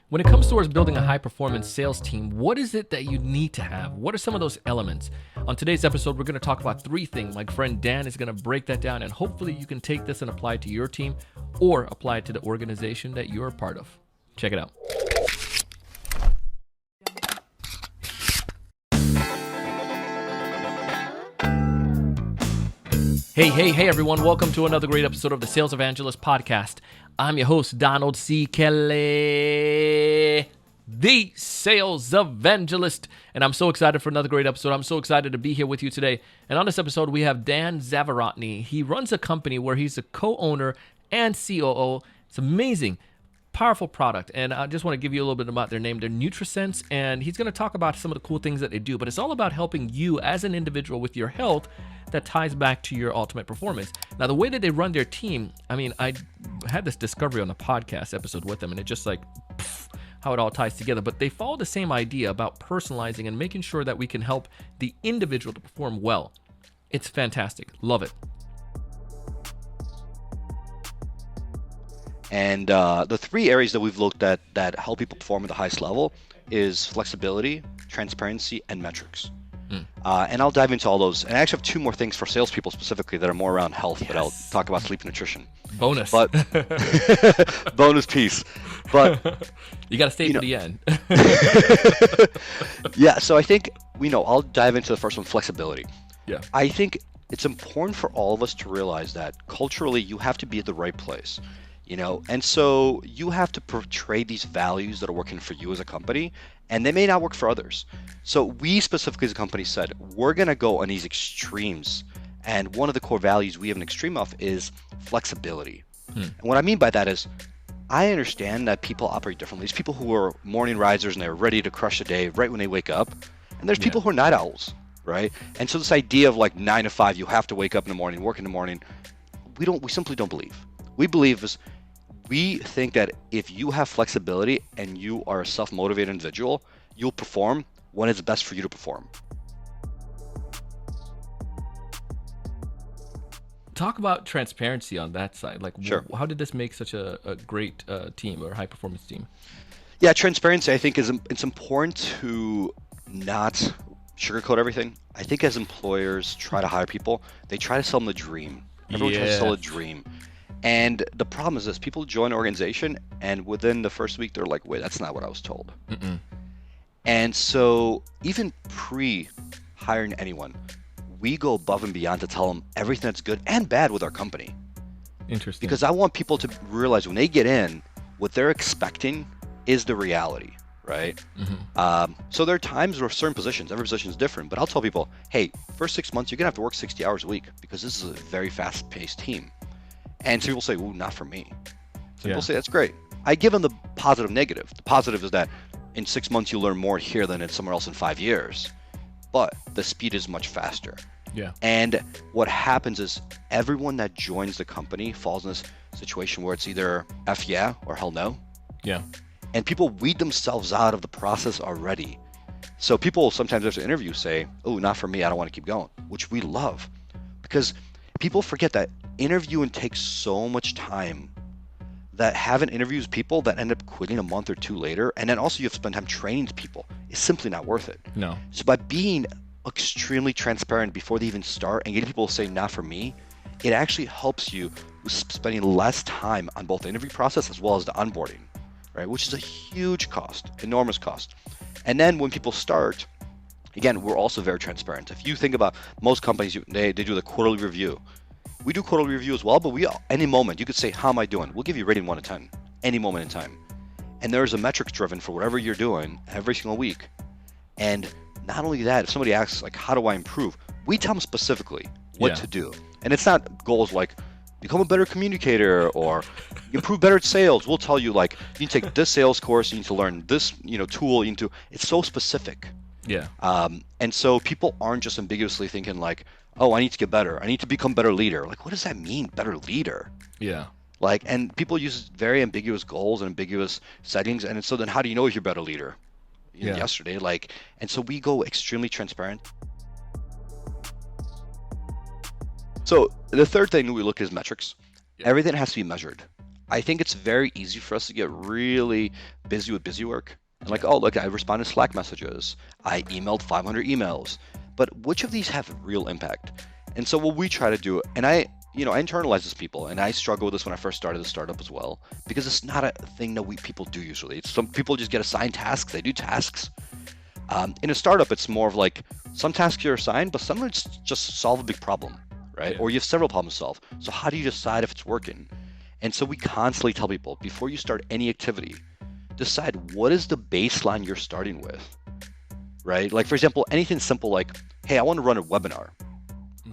When it comes towards building a high-performance sales team, what is it that you need to have? What are some of those elements? On today's episode, we're going to talk about 3 things. My friend Dan is going to break that down, and hopefully you can take this and apply it to your team or apply it to the organization that you're a part of. Check it out. Hey, everyone. Welcome to another great episode of the Sales Evangelist podcast. I'm your host, Donald C. Kelly, the Sales Evangelist. And I'm so excited for another great episode. I'm so excited to be here with you today. And on this episode, we have Dan Zavorotny. He runs a company where he's a co-owner and COO. It's amazing. Powerful product, and I just want to give you a little bit about their name. They're Nurtisense, and he's going to talk about some of the cool things that they do, but it's all about helping you as an individual with your health that ties back to your ultimate performance. Now, the way that they run their team, I had this discovery on the podcast episode with them, and it just how it all ties together, but they follow the same idea about personalizing and making sure that we can help the individual to perform well. It's fantastic. Love it. And the 3 areas that we've looked at that help people perform at the highest level is flexibility, transparency, and metrics. And I'll dive into all those. And I actually have 2 more things for salespeople specifically that are more around health, but I'll talk about sleep and nutrition. Bonus. But bonus piece. But you got to stay to the end. Yeah, so I think, I'll dive into the first one, flexibility. Yeah. I think it's important for all of us to realize that culturally you have to be at the right place. And so you have to portray these values that are working for you as a company, and they may not work for others. So we specifically as a company said, we're going to go on these extremes. And one of the core values we have an extreme of is flexibility. And what I mean by that is, I understand that people operate differently. There's people who are morning risers and they're ready to crush a day right when they wake up. And there's people who are night owls, right? And so this idea of 9 to 5, you have to wake up in the morning, work in the morning, we simply don't believe. We think that if you have flexibility and you are a self-motivated individual, you'll perform when it's best for you to perform. Talk about transparency on that side. Sure. How did this make such a great team or high-performance team? Yeah, transparency, I think, it's important to not sugarcoat everything. I think as employers try to hire people, they try to sell them the dream. Everyone tries to sell a dream. And the problem is this, people join an organization and within the first week, they're like, wait, that's not what I was told. And so even pre-hiring anyone, we go above and beyond to tell them everything that's good and bad with our company. Interesting. Because I want people to realize when they get in, what they're expecting is the reality, right? So there are times where certain positions, every position is different, but I'll tell people, hey, first 6 months, you're gonna have to work 60 hours a week because this is a very fast-paced team. And so people say, ooh, not for me. So people say, that's great. I give them the positive negative. The positive is that in 6 months, you learn more here than in somewhere else in 5 years. But the speed is much faster. Yeah. And what happens is everyone that joins the company falls in this situation where it's either F yeah or hell no. Yeah. And people weed themselves out of the process already. So people sometimes after interviews say, oh, not for me. I don't want to keep going, which we love. Because people forget that interviewing takes so much time that having interviews with people that end up quitting a month or 2 later, and then also you have to spend time training people, is simply not worth it. No. So by being extremely transparent before they even start and getting people to say not for me, it actually helps you with spending less time on both the interview process as well as the onboarding, right? Which is a huge cost, enormous cost. And then when people start, again, we're also very transparent. If you think about most companies, they do the quarterly review. We do quarterly review as well, but any moment, you could say, how am I doing? We'll give you a rating 1 to 10, any moment in time. And there's a metrics driven for whatever you're doing every single week. And not only that, if somebody asks, how do I improve? We tell them specifically what to do. And it's not goals like, become a better communicator or improve better at sales. We'll tell you, you need to take this sales course, you need to learn this, tool, it's so specific. Yeah. And so people aren't just ambiguously thinking oh, I need to get better. I need to become a better leader. What does that mean, better leader? Yeah. And people use very ambiguous goals and ambiguous settings. And so then how do you know if you're a better leader? Yesterday, and so we go extremely transparent. So the third thing we look at is metrics. Everything has to be measured. I think it's very easy for us to get really busy with busy work. And like, Yeah. oh, look, I responded to Slack messages. I emailed 500 emails. But which of these have real impact? And so what we try to do, and I internalize this people, and I struggle with this when I first started the startup as well, because it's not a thing that we people do usually. It's some people just get assigned tasks, they do tasks. In a startup, it's more of like some tasks you're assigned, but some it's just solve a big problem, right? Yeah. Or you have several problems to solve. So how do you decide if it's working? And so we constantly tell people before you start any activity, decide what is the baseline you're starting with, right? Like, for example, anything simple like, hey, I want to run a webinar.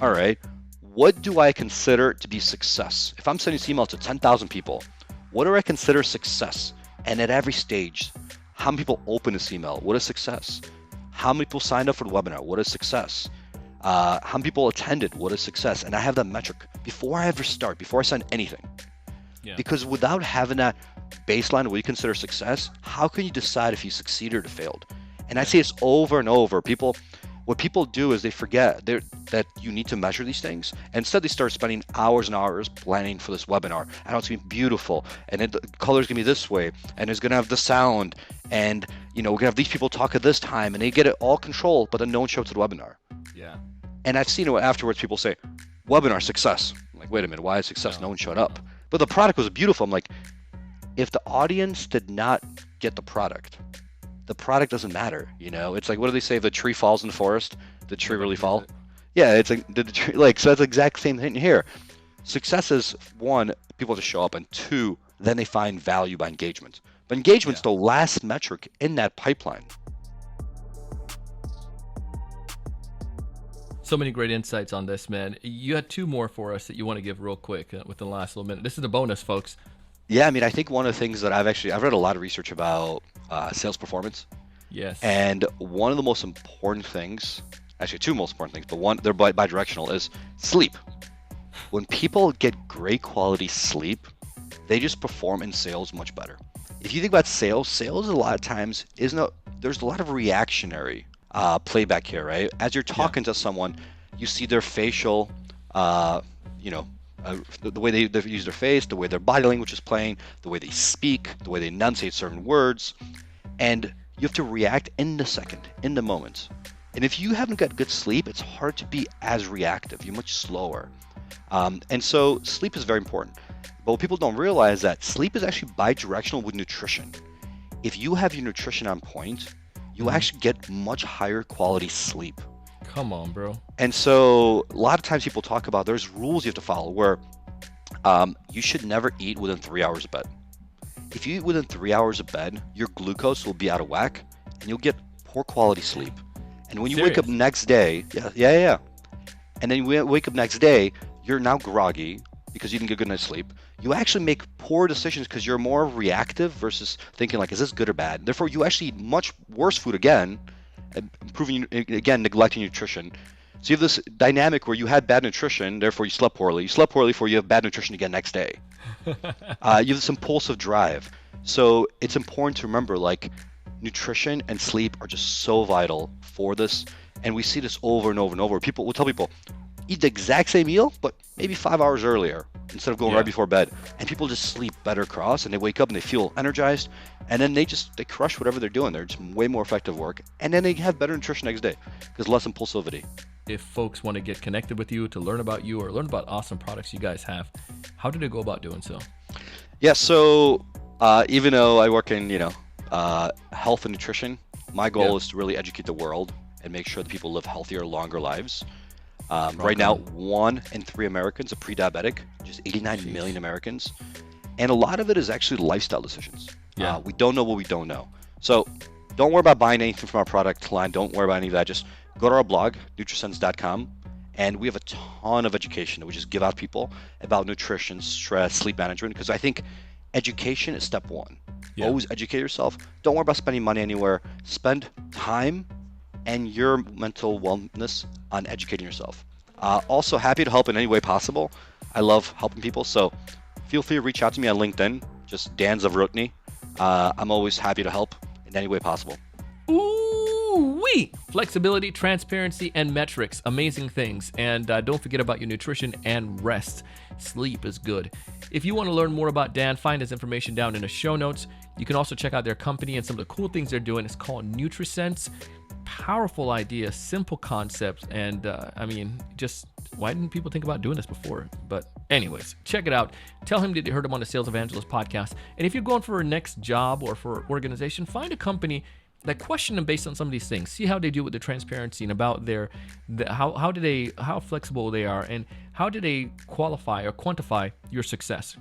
All Mhm. right, what do I consider to be success? If I'm sending this email to 10,000 people, what do I consider success? And at every stage, how many people open this email? What is success? How many people signed up for the webinar? What is success? How many people attended? What is success? And I have that metric before I ever start, before I send anything. Yeah. Because without having that baseline of what you consider success, how can you decide if you succeeded or failed? And I see this over and over. What people do is they forget that you need to measure these things. And instead, they start spending hours and hours planning for this webinar. I know it's going to be beautiful, and the color's going to be this way, and it's going to have the sound, and we're going to have these people talk at this time, and they get it all controlled, but then no one shows up to the webinar. Yeah. And I've seen it afterwards. People say, "Webinar success." I'm like, wait a minute, why is success? No one showed up. But the product was beautiful. I'm like, if the audience did not get the product doesn't matter. It's like, what do they say? If the tree falls in the forest, the tree really fall? Yeah, it's like the tree, like, so that's the exact same thing here. Success is one, people to show up, and two, then they find value by engagement. But engagement's Yeah. the last metric in that pipeline. So many great insights on this, man. You had two more for us that you want to give real quick with the last little minute. This is the bonus, folks. Yeah, I mean, I think one of the things that I've read a lot of research about sales performance, Yes. and one of the most important things, actually two most important things, but one, they're bi-directional, is sleep. When people get great quality sleep, they just perform in sales much better. If you think about sales a lot of times there's a lot of reactionary playback here, right? As you're talking to someone, you see their facial, you know, the way they use their face, the way their body language is playing, the way they speak, the way they enunciate certain words, and you have to react in the second, in the moment. And if you haven't got good sleep, it's hard to be as reactive. You're much slower. And so sleep is very important. But what people don't realize that sleep is actually bi-directional with nutrition. If you have your nutrition on point, you actually get much higher quality sleep. Come on, bro. And so a lot of times people talk about there's rules you have to follow where you should never eat within 3 hours of bed. If you eat within 3 hours of bed, your glucose will be out of whack and you'll get poor quality sleep. And when you wake up next day, yeah. And then you wake up next day, you're now groggy because you didn't get a good night's sleep. You actually make poor decisions because you're more reactive versus thinking like, is this good or bad? Therefore, you actually eat much worse food again, neglecting nutrition. So you have this dynamic where you had bad nutrition, therefore you slept poorly. You slept poorly, therefore you have bad nutrition again next day. You have this impulsive drive. So it's important to remember, like, nutrition and sleep are just so vital for this. And we see this over and over and over. We'll tell people, eat the exact same meal, but maybe 5 hours earlier instead of going right before bed. And people just sleep better across, and they wake up and they feel energized, and then they crush whatever they're doing. They're just way more effective work, and then they have better nutrition next day because less impulsivity. If folks want to get connected with you, to learn about you or learn about awesome products you guys have, how do they go about doing so? Yeah, so even though I work in health and nutrition, my goal is to really educate the world and make sure that people live healthier, longer lives. Right now, 1 in 3 Americans are pre-diabetic, just 89 million Americans. And a lot of it is actually lifestyle decisions. We don't know what we don't know. So don't worry about buying anything from our product line. Don't worry about any of that. Just go to our blog, Nurtisense.com, and we have a ton of education that we just give out to people about nutrition, stress, sleep management, because I think education is step one. Always educate yourself. Don't worry about spending money anywhere. Spend time and your mental wellness on educating yourself. Also happy to help in any way possible. I love helping people, so feel free to reach out to me on LinkedIn, just Dan Zavorotny. I'm always happy to help in any way possible. Ooh, Woo-wee! Flexibility, transparency, and metrics. Amazing things. And don't forget about your nutrition and rest. Sleep is good. If you want to learn more about Dan, find his information down in the show notes. You can also check out their company and some of the cool things they're doing. It's called Nurtisense. Powerful idea, simple concepts, and just why didn't people think about doing this before? But anyways, check it out. Tell him that you heard him on the Sales Evangelist podcast. And if you're going for a next job or for organization, find a company that question them based on some of these things. See how they do with the transparency and about how flexible they are, and how do they qualify or quantify your success.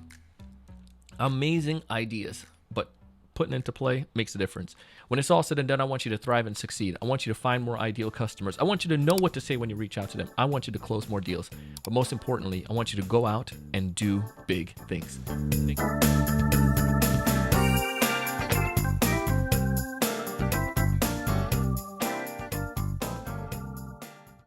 Amazing ideas, but putting into play makes a difference. When it's all said and done, I want you to thrive and succeed. I want you to find more ideal customers. I want you to know what to say when you reach out to them. I want you to close more deals. But most importantly, I want you to go out and do big things. Thank you.